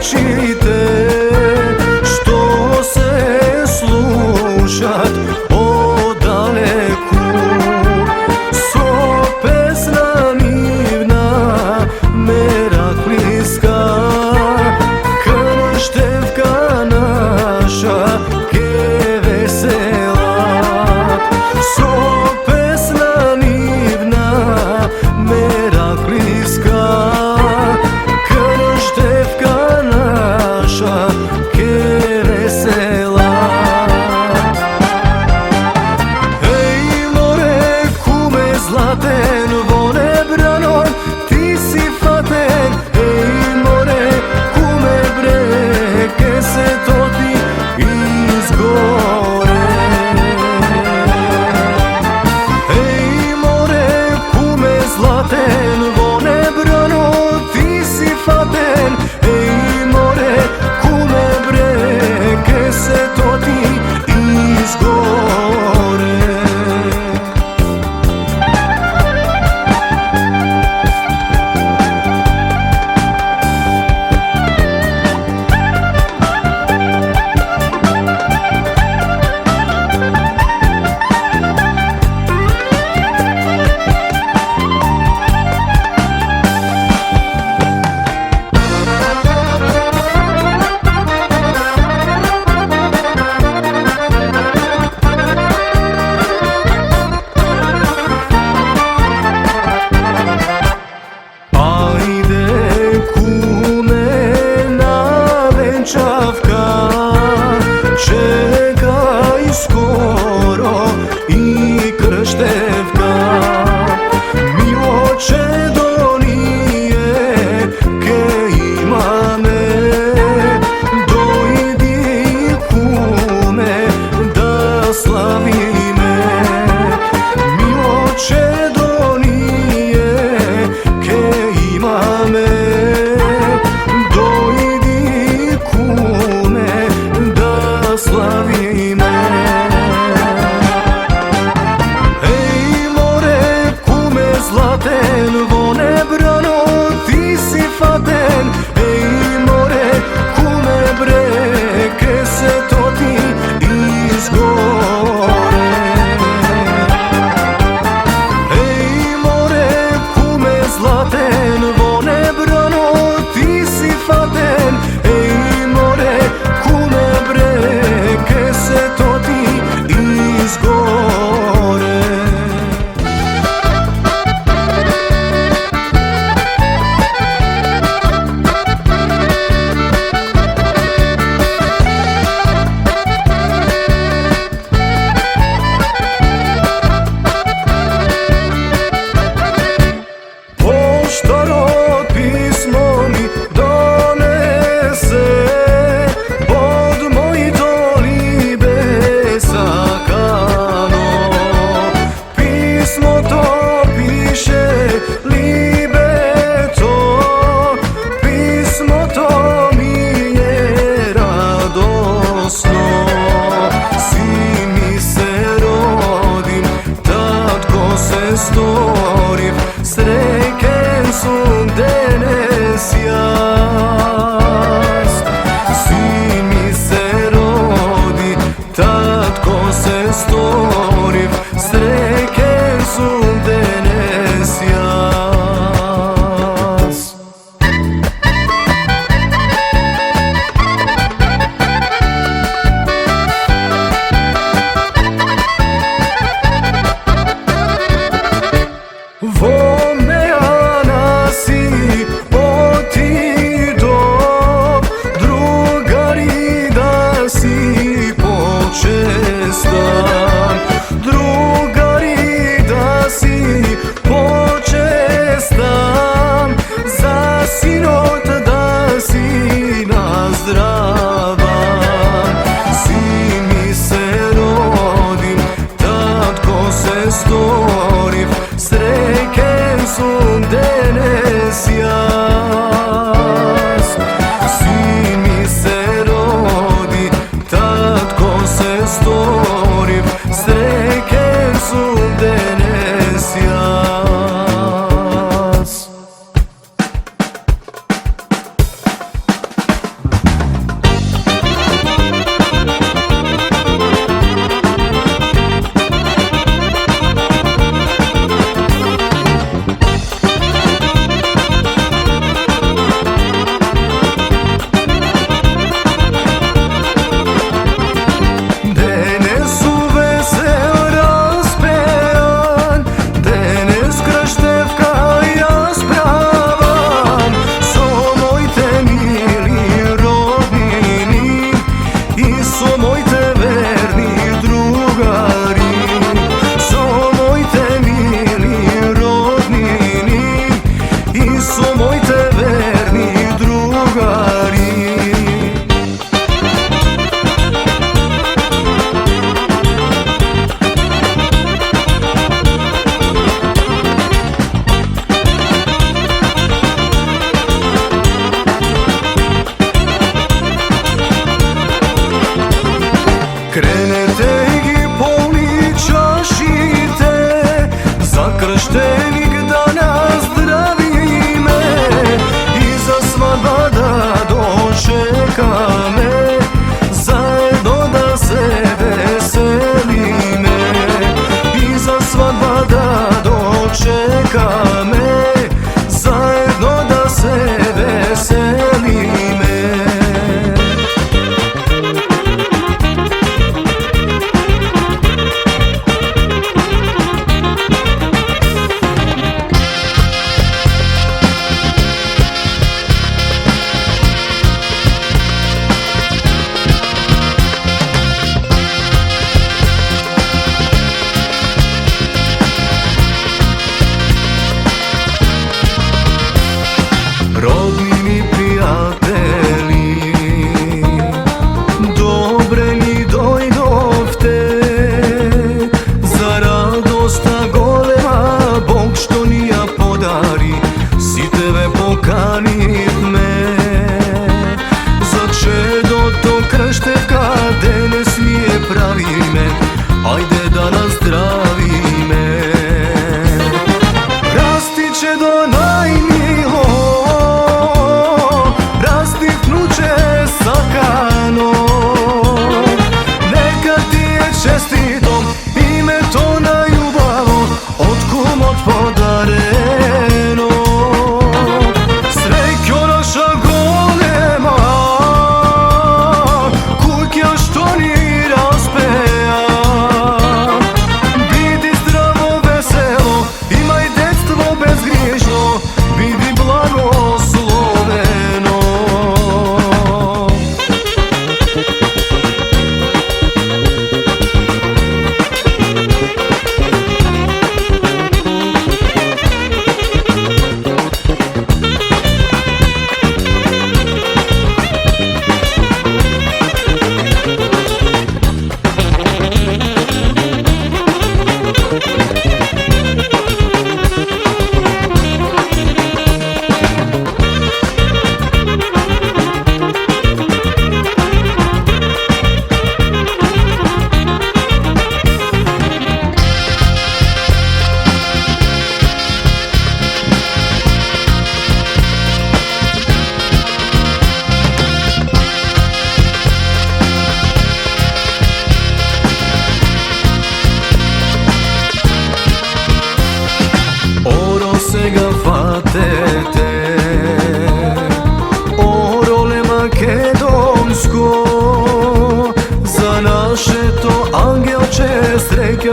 rečite što se slušat o daleku. So pesna nivna merakliska, krštevka naša ke vesela. So pesna nivna merakliska, krštevka naša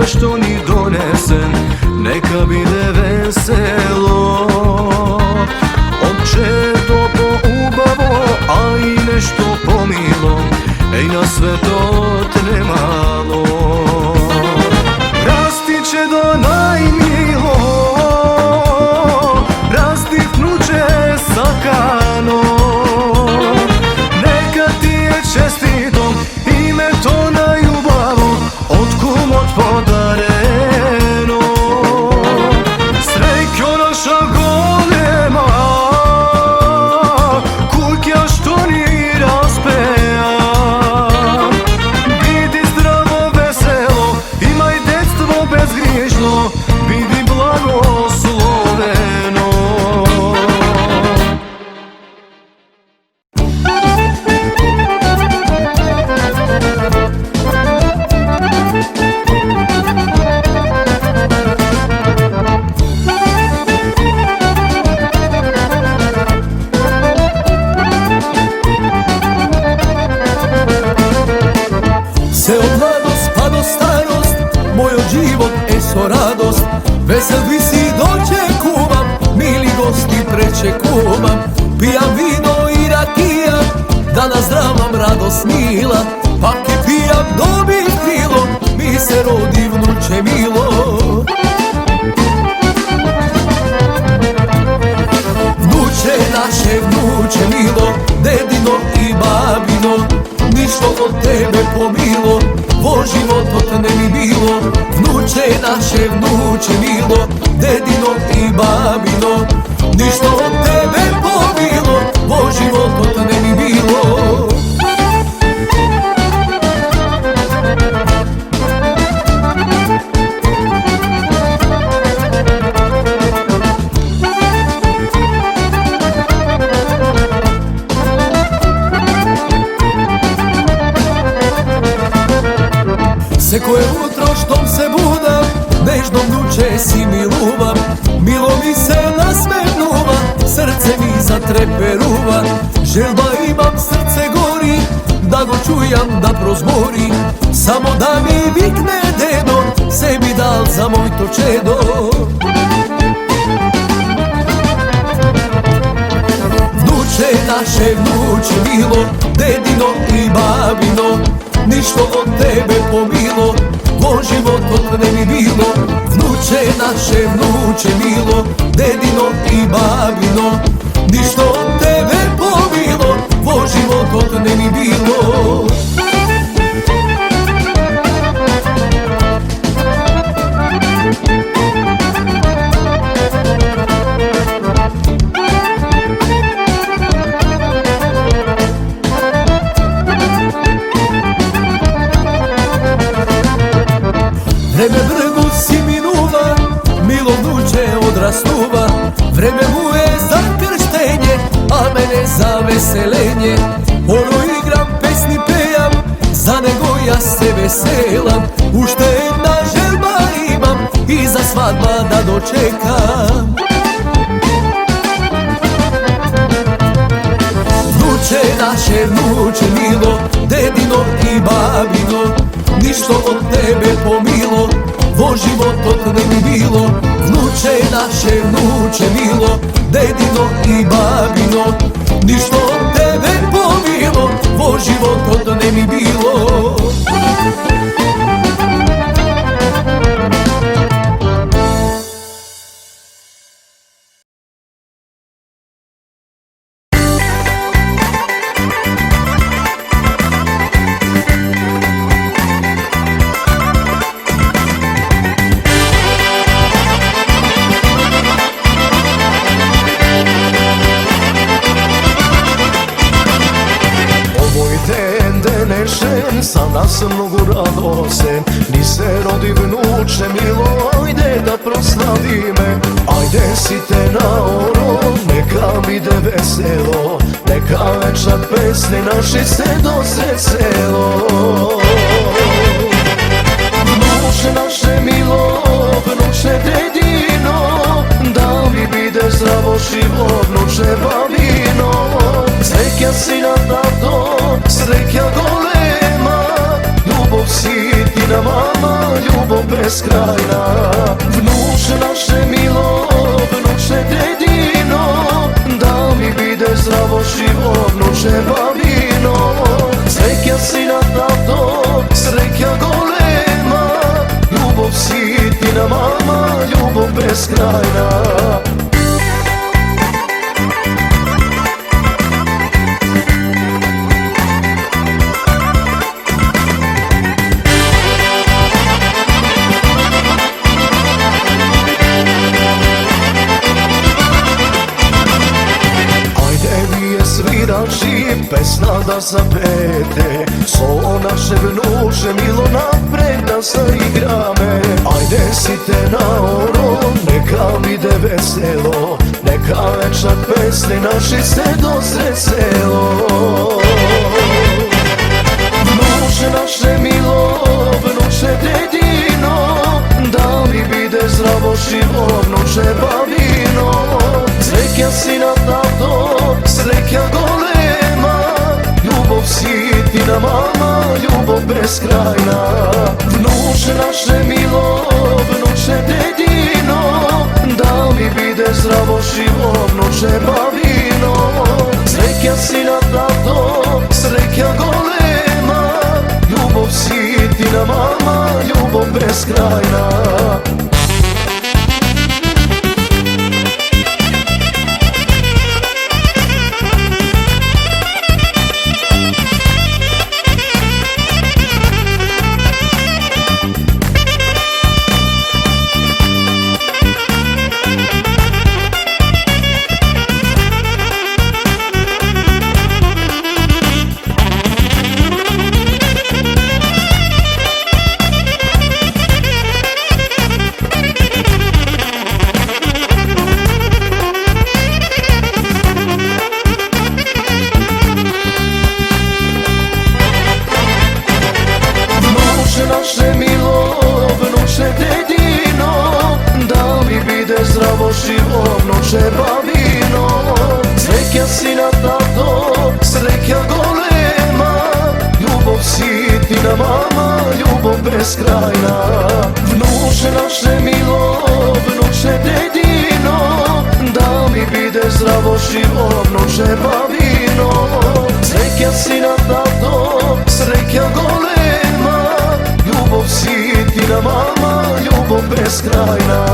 ja što ni donesen, neka bide veselo. Oče to poubavo, a i nešto pomilo, ej na sve to tremalo. Rasti će do najmilo, razdihnuće sakano. Neka ti je čestitom ime to na ljubavu, od kum od podareno. Srećo naša golema, kuća što ni raspeja. Bidi zdravo, veselo, imaj detstvo bezgriješno, bidi blagosloveno. Se od mladost pa do starost, moj od život eso radost. Vesel visi dočekuvam, mili gosti prečekuvam. Pijam vino i rakija, da nazdravam radost mila. Pak i pijam dobim krilo, mi se rodi vnuče milo. Vnuče naše, vnuče milo, dedino i babino, ništo od tebe pomilo, vo život od ne mi bilo. Vnuče naše, vnuče milo, dedino i babino, ništo od tebe pomilo, vo život od ne mi bilo. Se koje utro štom se budam, nežno vnuče si miluvam. Milo mi se nasmenuva, srce mi zatreperuva. Želba imam, srce gori, da go čujam da prozbori. Samo da mi vikne dedo, sebi dal za moj to čedo. Vnuče naše, vnuče milo, dedino i babino, ništo od tebe pomilo, ko život od ne mi bilo. Vnuče naše, vnuče milo, dedino i babino, ništo od tebe pomilo, ko život od ne mi bilo. Vreme brgu si minuva, milo vnuče odrastuva. Vreme mu je za krštenje, a mene za veselenje. Ono igram, pesni pejam, za nego ja se veselam. Ušte jedna želba imam, i za svadba da dočekam. Vnuče naše, vnuče milo, dedino i babino, ništo od tebe pomilo, vo život od ne mi bilo. Vnuče naše, vnuče milo, dedino i babino, ništo od tebe pomilo, vo život od ne mi bilo. Sa nas mnogo radosem, ni se rodi vnuče milo, ajde da proslavi me. Ajde si te na oro, neka bide veselo, neka večer pesni naši se dose celo. Vnuče naše milo, vnuče dedino, da mi bide zdravo živo, vnuče babino. Sreća si na tato, sreća golema, ljubav si ti na mama, ljubav bez beskrajna. Vnuče naše milo, vnuče dedino, da mi bide zdravo živo, vnuče babino. Sreća sina tato, sreća golema, ljubov sitina mama, ljubov beskrajna. Svirači pesna da zapete, so naše vnuče milo napred da zaigrame. Ajde site na oro, neka vide veselo, neka večer pesni naši se dosre selo. Vnuče naše milo, vnuče dedino, da mi bide zdravo živo, vnuče babino. Sreća sina tato, sreća golema, ljubov sitina mama, ljubov beskrajna. Vnuče naše milo, vnuče dedino, da mi bide zdravo živo, vnuče babino. Sreća sina tato, sreća golema, ljubov sitina mama, ljubov beskrajna. Naše milo, vnuče dedino, da mi bide zdravo živo, vnuče babino. Sreća sina tato, sreća golema, ljubov sitina mama, ljubov beskrajna. Vnuče naše milo, vnuče dedino, da mi bide zdravo živo, vnuče babino. Sreća sina tato, sreća golema, ljubov sitina mama, ljubov beskrajna.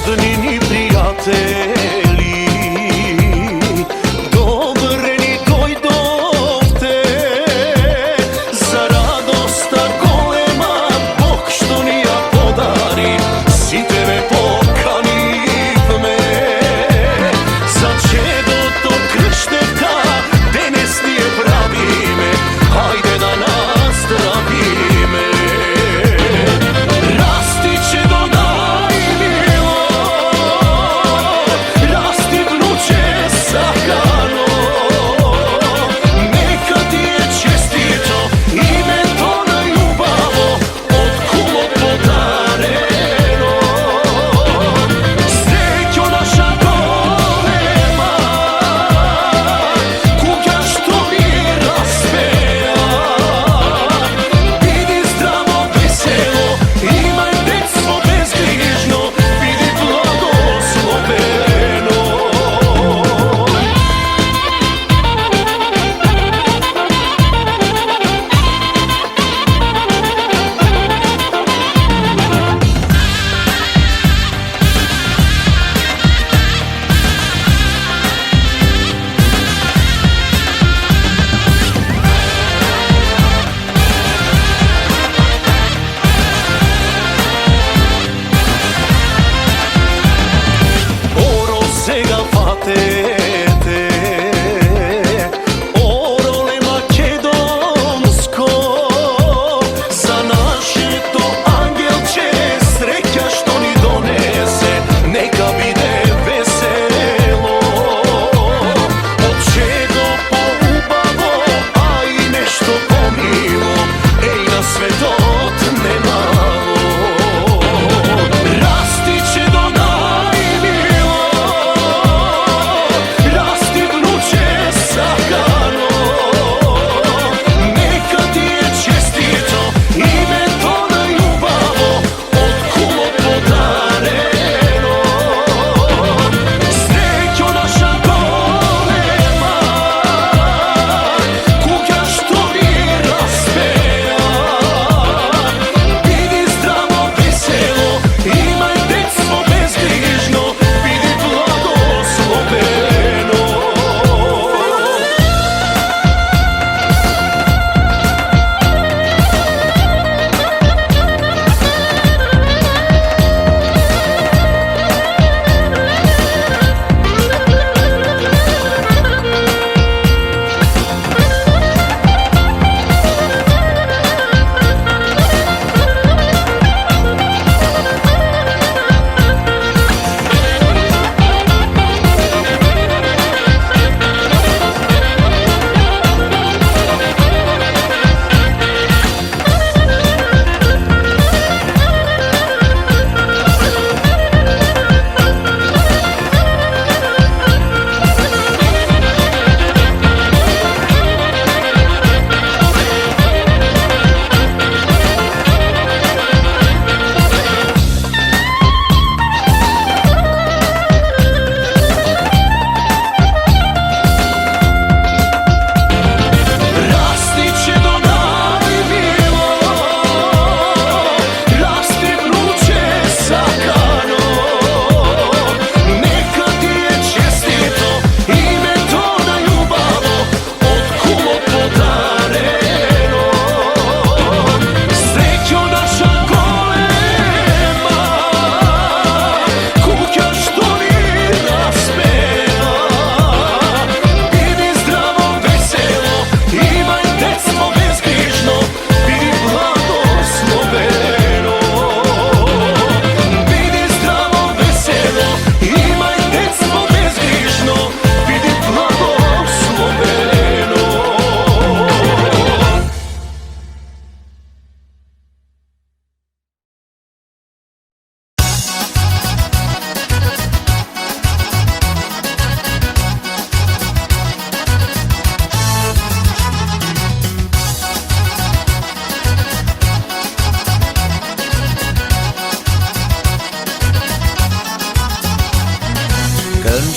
Rodnini prijatelji, dobreni dojdovte, za radosta golema, Bog što nija podari, si tebe pokaniv me. Za čedo to kršteta, denes nije pravi me, hajde da nazdravi me. Rasti će do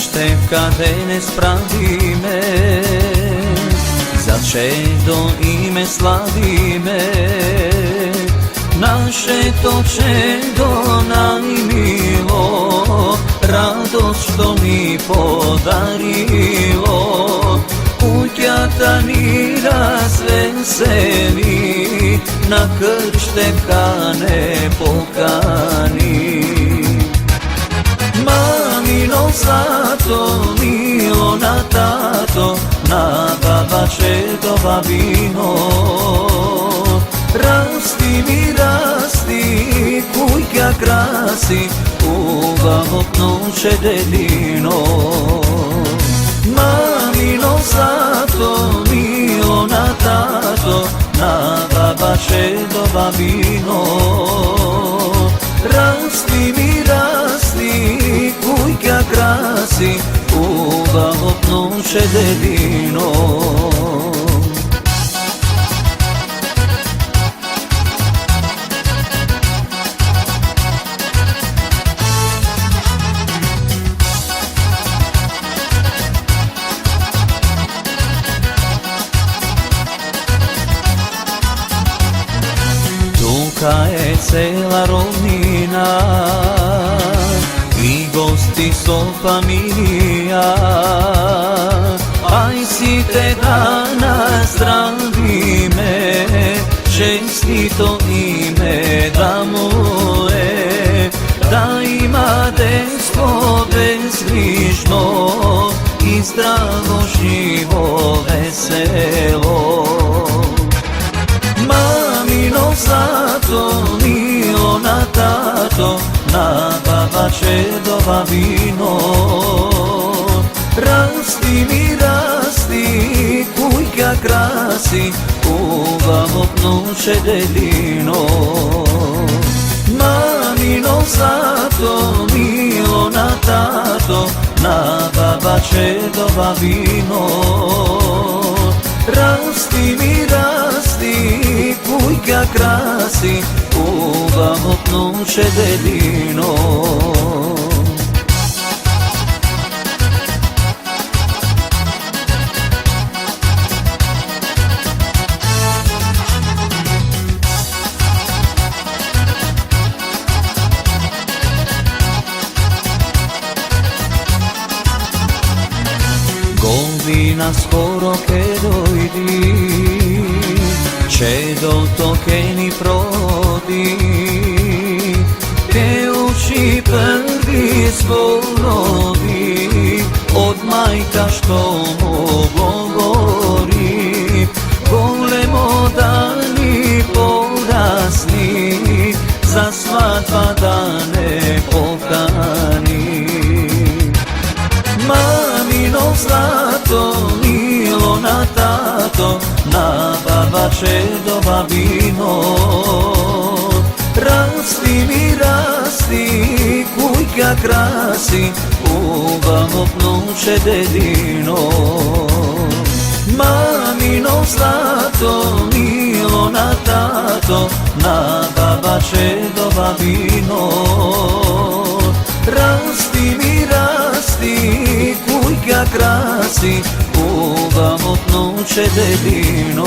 kršte kade ne spravime, za čedo ime slavime. Naše to čedo najmilo, radost što mi podarilo. Kuća tanira sve veseli, na kršte kane pokani. Mamino zlato, milo na tato, na baba čedova vino. Rasti mi rasti, kujka krasi, uvamo pnuće dedino. Mamino zlato, milo na tato, na baba čedova vino. Rasti mi rasti, kujka krasi, uvamo pnuće dedino. Tuka je cela rovnina i gosti so familija. Aj si te dana zdravi me, čestito ime da mu je, da ima detstvo bezbrižno i zdravo živo veselo. Mamino zlato, milo na tato, na baba čedova vino. Rasti mi rasti, kujka krasi, uvamo pnuće dedino. Mamino zlato, milo na tato, na baba čedova vino. Rasti mi rasti, kujka krasi, uvamo pnuće dedino. Godina skoro ke dojdi, čedo to ke ni prodi. Te uči prvi zborovi, od majka što mu govori. Golemo dani porasni, za sva dva dane pokani. Mamino zlato, milo na tato, na baba čedova vino. Rasti mi rasti, kujka krasi, uvamo pnuće dedino. Mamino zlato, milo na tato, na baba čedova vino. Rasti mi rasti, kujka krasi, uvamo pnuće dedino.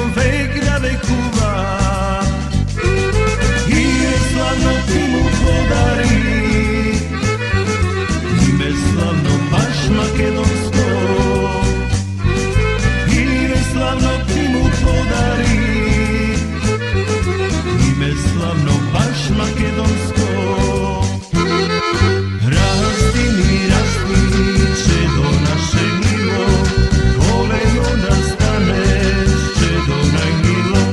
ove grave kuva i slavno ti mu podari ime slavno baš makedonsko ime slavno ti mu podari ime slavno baš makedonsko rasti čedo naše milo koleno nastaneš čedo najmilo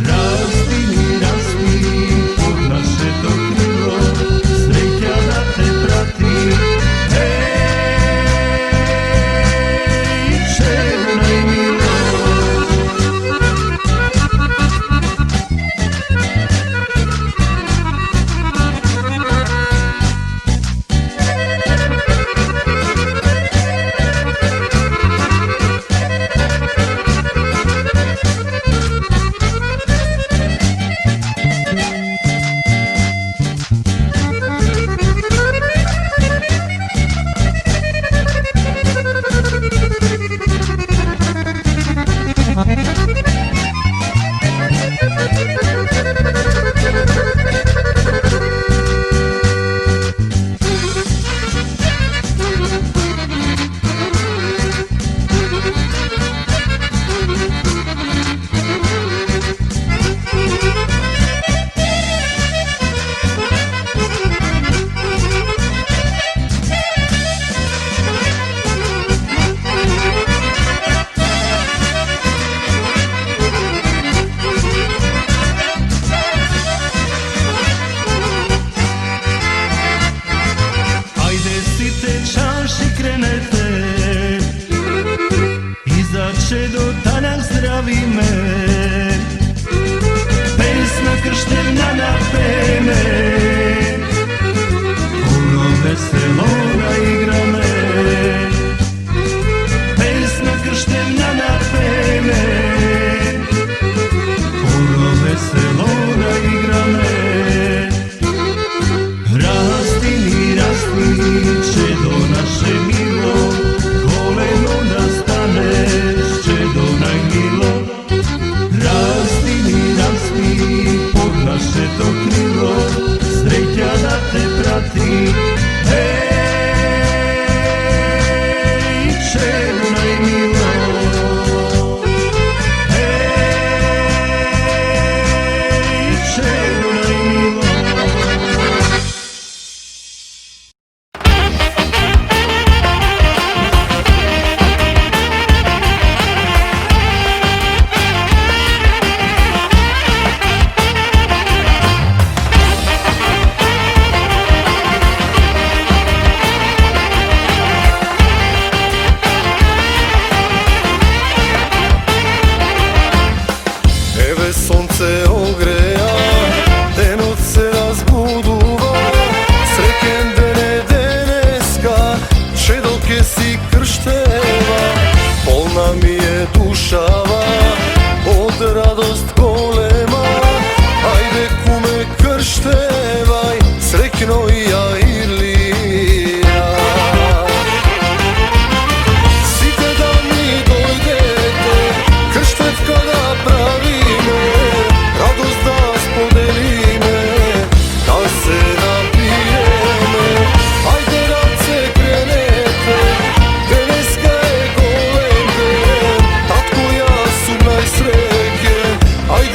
rasti pod naše to krilo sreća da te prati čedo najmilo. Čedo tanak zdravi me pesna krštevna napeme puno veselo igra me pesna krštevna napeme puno veselo igra me rasti čedo naše milo koleno nastaneš čedo najmilo rasti pod naše to krilo sreća da te prati čedo najmilo čedo najmilo. Sunce ogreja, denot se razbuduva, srećen dene deneska, čedoke si kršteva, polna mi je dušava, od radost golema, ajde kume krštevaj, srećno i ja Ilija. Site da mi dojdete, krštev kada pravi radost da spodelime, da se napijeme, ajde radce krenete, deneska je goleme, tatko ja su najsreće, ajde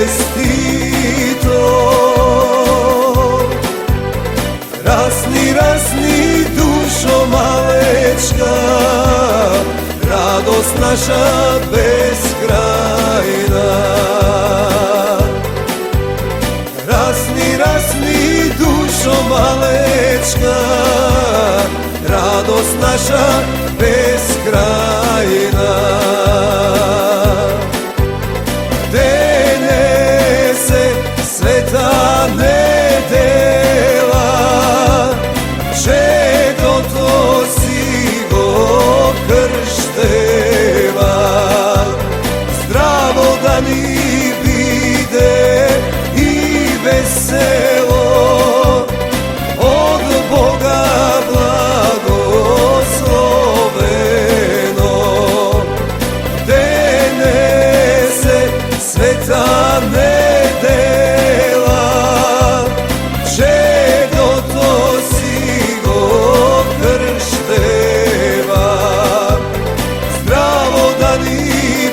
čestito. Rasni, rasni dušo malečka, radost naša beskrajna. Rasni, rasni dušo malečka, radost naša beskrajna. Denese sveta nedela, čedo to sigo kršteva. Zdravo da ni bide i veselo, od Boga blagosloveno. Denese sveta nedela, čedo to sigo kršteva. Zdravo da ni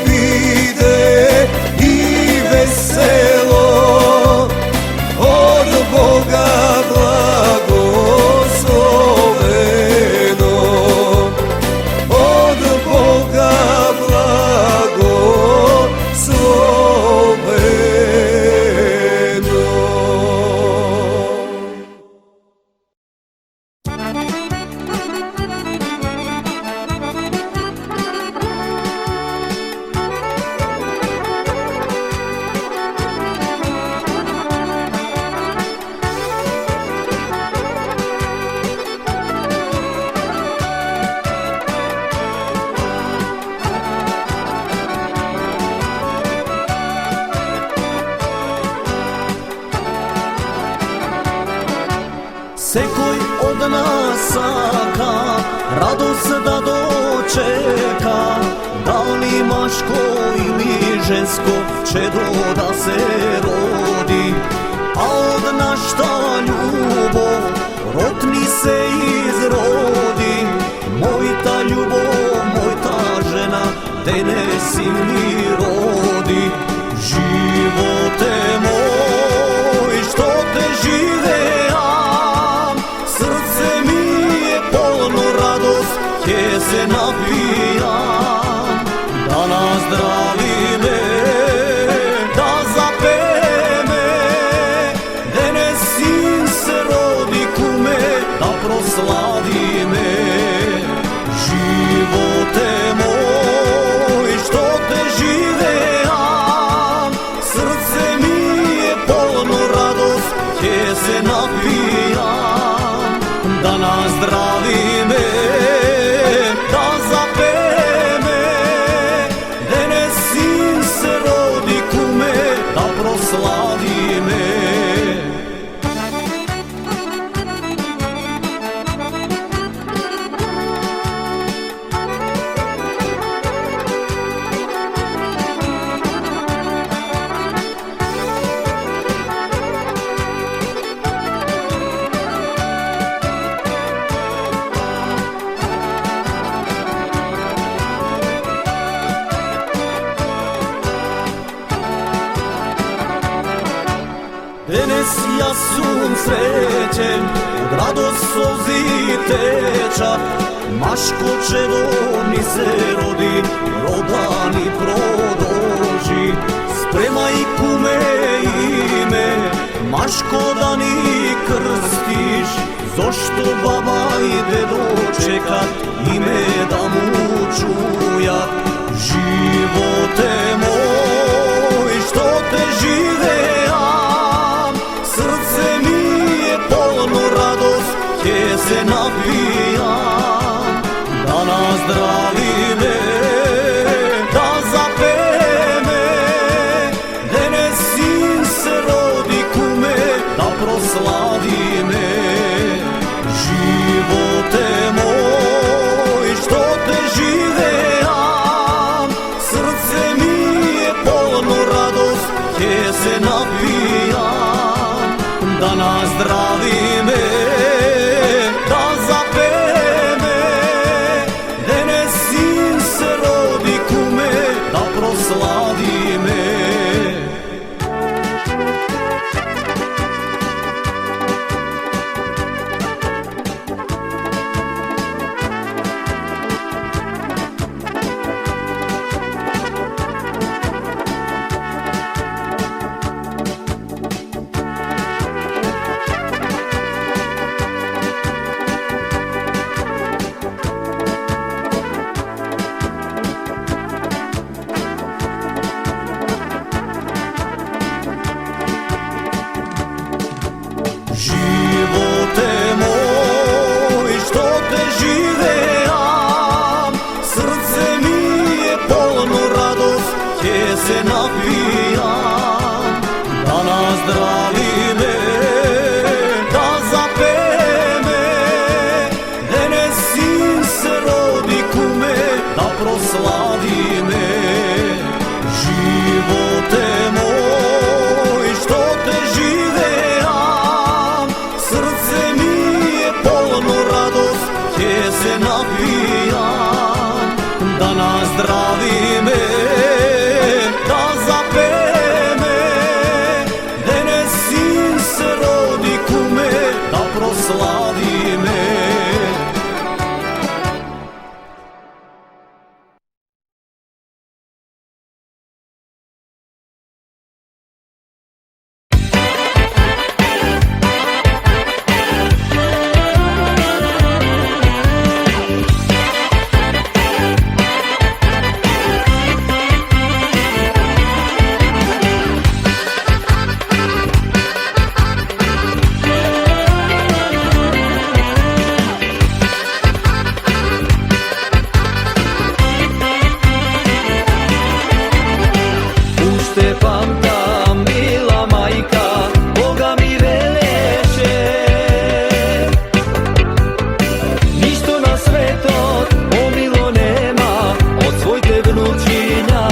bide i veselo, od Boga blagosloveno. Od Boga blagosloveno. Sekoj od nas saka, radost da dočeka, da li maško ili žensko čedo da se rodi. A od našta ljubov rotni se izrodi. Moj ta ljubov, moj ta žena, denesi mi rodi. Živote moj, što te živeam, srce mi je polno radost, gdje se napijam. Da nazdravi me, da zapeve me, danas sin se rodi kume, da proslavi me. Živote moj, što te živeam, srce mi je polno radost, gdje se napijam. Da nazdravi me, da zapeve me, danas sin se rodi kume, da proslavi me. Danas ja sam srećen, od radost solzi teča. Maško čedo mi se rodi, rodani prodoži. Spremaj kume ime, Maško da ni krstiš. Zašto baba ide dočekat, ime da mu čujat. Živote moj, što te živeam, srce mi je polno radost, gdje se napijam. Da nazdravi me, da zapeve me, danas sin se rodi kume, da proslavi me. Živote moj, što te živeam, srce mi je polno radost, gdje se napijam. Da nazdravi me, da zapeve me, danas sin se rodi kume, da proslavi me. nazdravi me, da zapeve me, dene sin se rodi kume, da proslavi me. Te pamta mila majka, Boga mi veleše. Ništo na sveto omilo nema od svoj te vnučinja.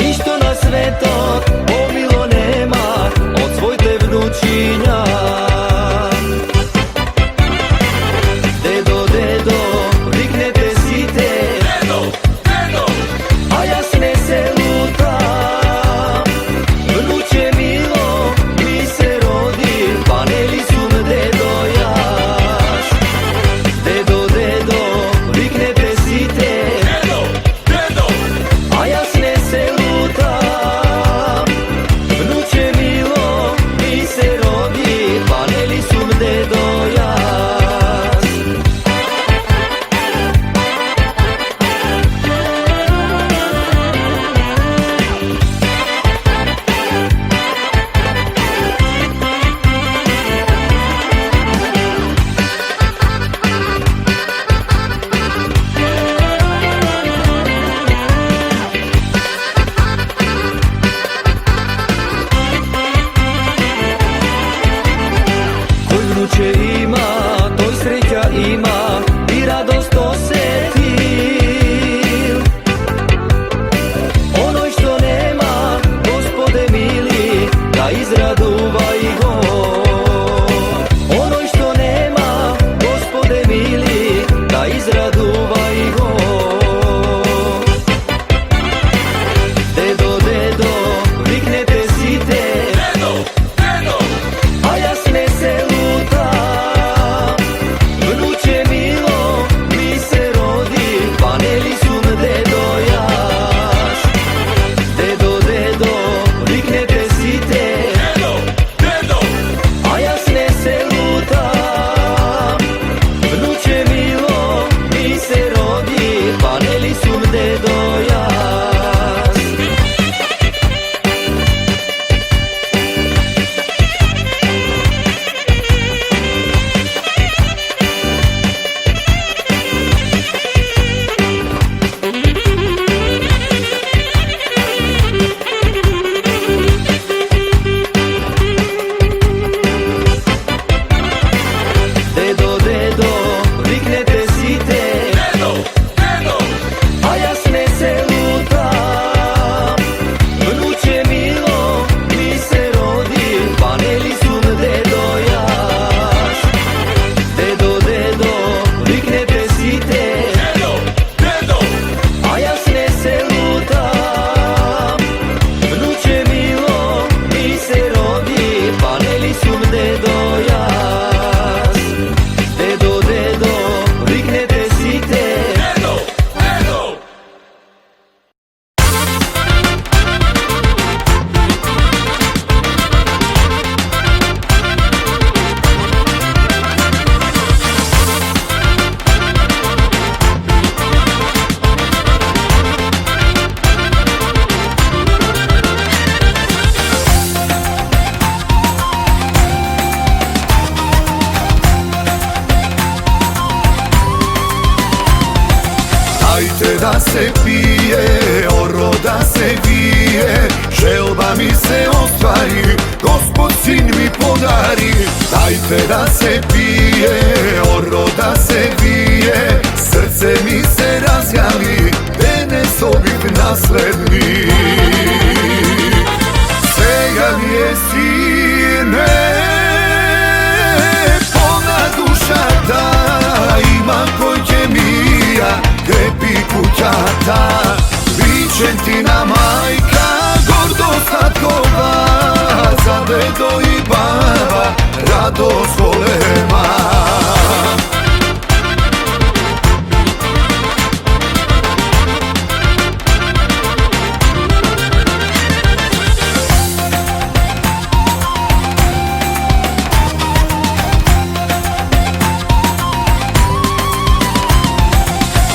Ništo na sveto omilo nema od svoj te vnučinja. Dedo, dedo, viknete site, dedo, dedo, a ja ne se lutam. Vnuče milo, mi se rodi, paneli su dedo jas. Dedo, dedo, viknete site, dedo, dedo, a ja ne se lutam. Vnuče milo, mi se rodi, paneli su dedo jas. Koji vnuče ima, toj sreća ima i radost osetil. Onoj što nema, Gospode mili, da izraduvaj go. Onoj što nema, Gospode mili, da izraduvaj go. Dedo, dedo, viknete site, dedo, dedo, a ja ne se lutam. Vnuče milo, mi se rodi, paneli su dedo jas. Dedo, dedo, viknete site, dedo, dedo, a ja ne se lutam. Vnuče milo, mi se rodi, paneli su dedo jas. Dedo, dedo, viknete site, dedo, dedo, a ja ne se lutam. Vnuče milo, mi se rodi, paneli su dedo jas. Dedo, dedo, viknete site, dedo, dedo, a ja ne se lutam. Vnuče milo, mi se rodi, paneli su dedo jas. Dedo, dedo, viknete site, dedo, dedo. Dajte da se pije, oro da se vije, želba mi se ostvari, Gospod sin mi podari. Dajte da se pije, oro da se vije, srce mi se razgali, Enes obik naslednik. Svega mi je sine, polna duša ta, ima koji će mija, krepi kućata. Vičentina majka, gordo statkova, za dedo i baba, radost golema.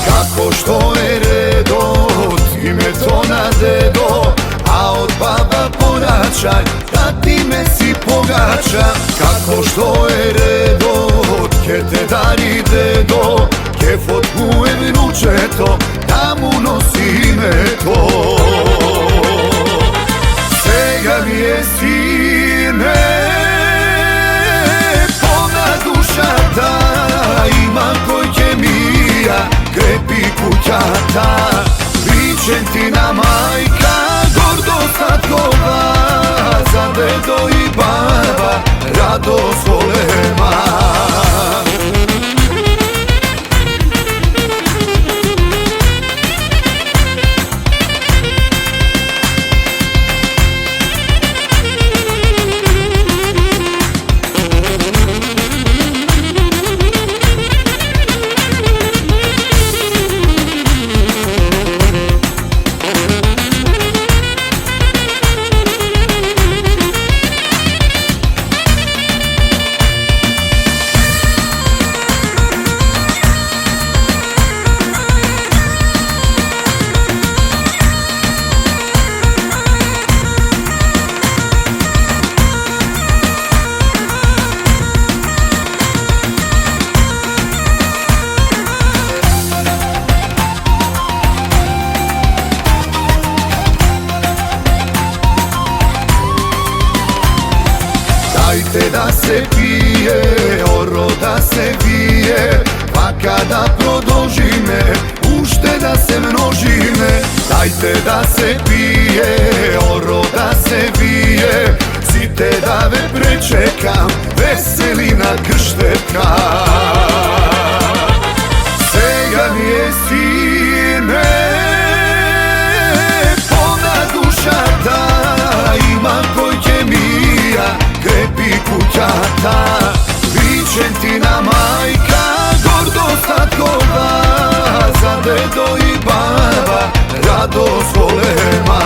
Kako što je redot, ime to na dedo, a od baba poračaj, da ti me si pogača. Kako što je redot, ke te dari dedo, ke fotku je vnučeto, da mu nosi ime to. Sega mi je sine, polna duša ta, ima kojke mija, krepi kućata. Vičentina majka, gordo statkova, za dedo i baba, radost golema. Dajte da se pije, oro da se vije, pa kada prodožime, ušteda se množime. Dajte da se pije, oro da se vije, site da ve prečekam, veselina krštetka. Sega mi je sine, polna duša ta, ima kojke mija, krepi kućata. Vičentina majka, gordo statkova, za dedo i baba, radost golema.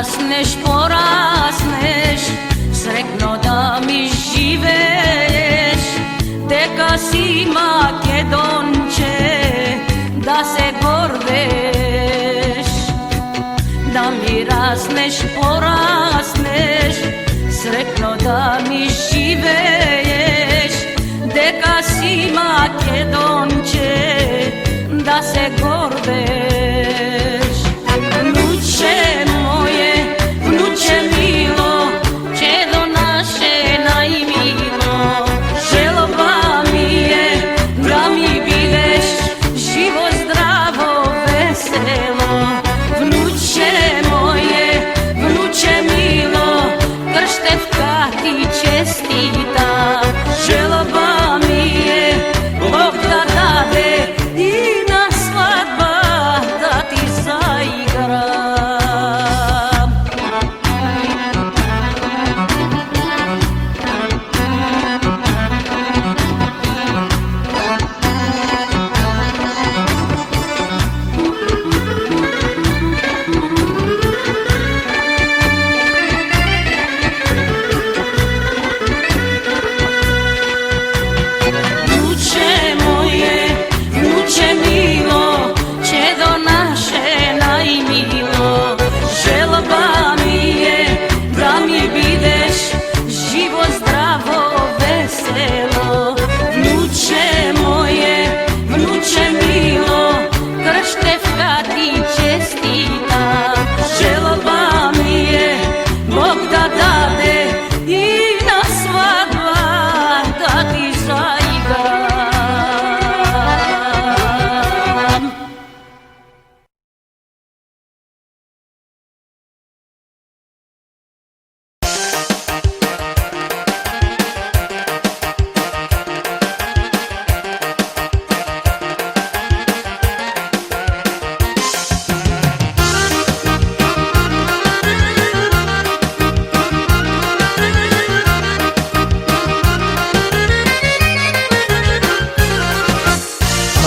rasneš, porasneš, sretno da mi živeš, teka si Makedonče, da se gordeš, da mi rasneš, porasneš, sretno da mi živeš, teka si Makedonče, da se gordeš. Vnuče moje, vnuče milo, čedo naše najmilo, želoba mi je da mi bideš živo, zdravo, veselo. Vnuče moje, vnuče milo, Krštevka ti čestita, želoba mi je Bog da dade i na svadba da ti zaigram. Vnuče moje, vnuče milo, čedo naše najmilo, želoba mi je da mi bideš živo, zdravo, veselo. Vnuče moje, vnuče milo, Krštevka ti čestita, želoba mi je Bog da dade i na svadba da ti zaigram.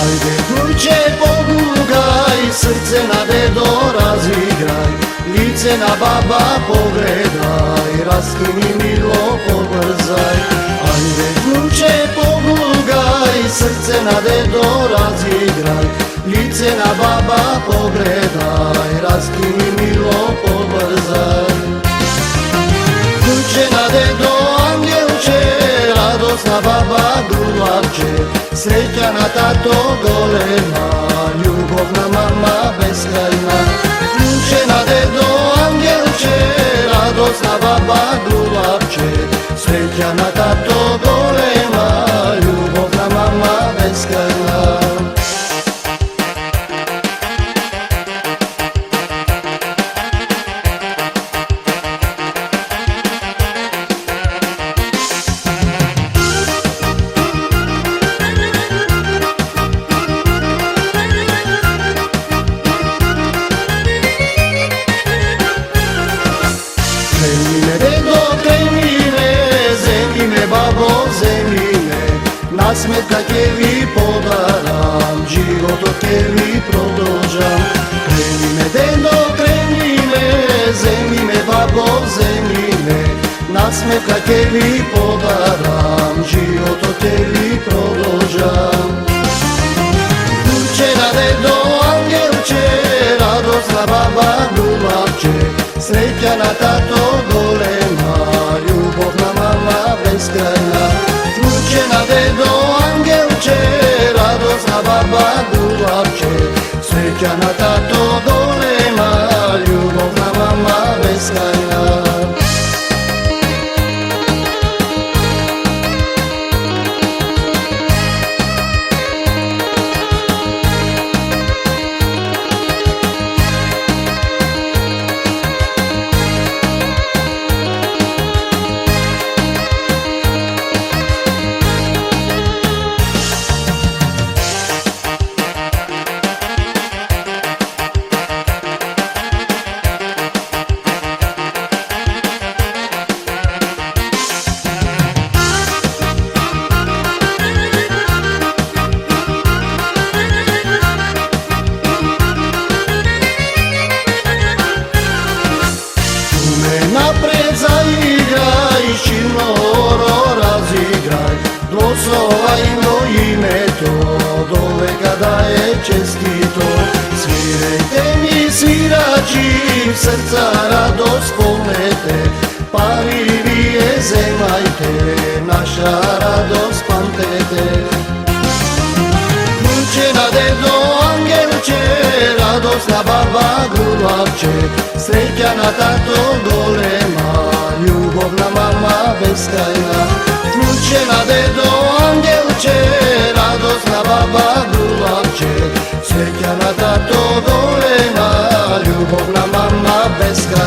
Ajde vnuče pogugaj, srce na dedo razigraj, lice na baba pogledaj, raskini milo pobrzaj. Ajde vnuče pogugaj, srce na dedo razigraj, lice na baba pogledaj, raskini milo pobrzaj. Vnuče na dedo angelče, radosna baba grulavče, srećana tato golema, ljubovna mama beskrajna. Vnuče na dedo angelče, radosna baba grulavče, srećana tato golema, ljubovna mama beskrajna. Zemljine dedo, kremine, zemljine babo, zemljine, nasmetka tebi podaram, život od tebi produžam. Kremine dedo, kremine, zemljine babo, zemljine, nasmetka tebi podaram, život od tebi produžam. Vnuče na dedo, angelče, radosna baba, grulavče, srećana tato golema, ljubovna mama beskrajna. Vnuče na dedo, angelče, radosna baba, grulavče, srećana tato golema, ljubovna mama beskrajna. da je čestito. Svirajte mi svirači, srca radost pomete, pari vije zemajte, naša radost pamtete. Vrućena dedo angelče, radosna baba gruvavče, srećana tato golema, ljubovna mama beskrajna. Vrućena dedo angelče, radosna baba gruvavče, srećana tato golema, ljubovna mama beskrajna.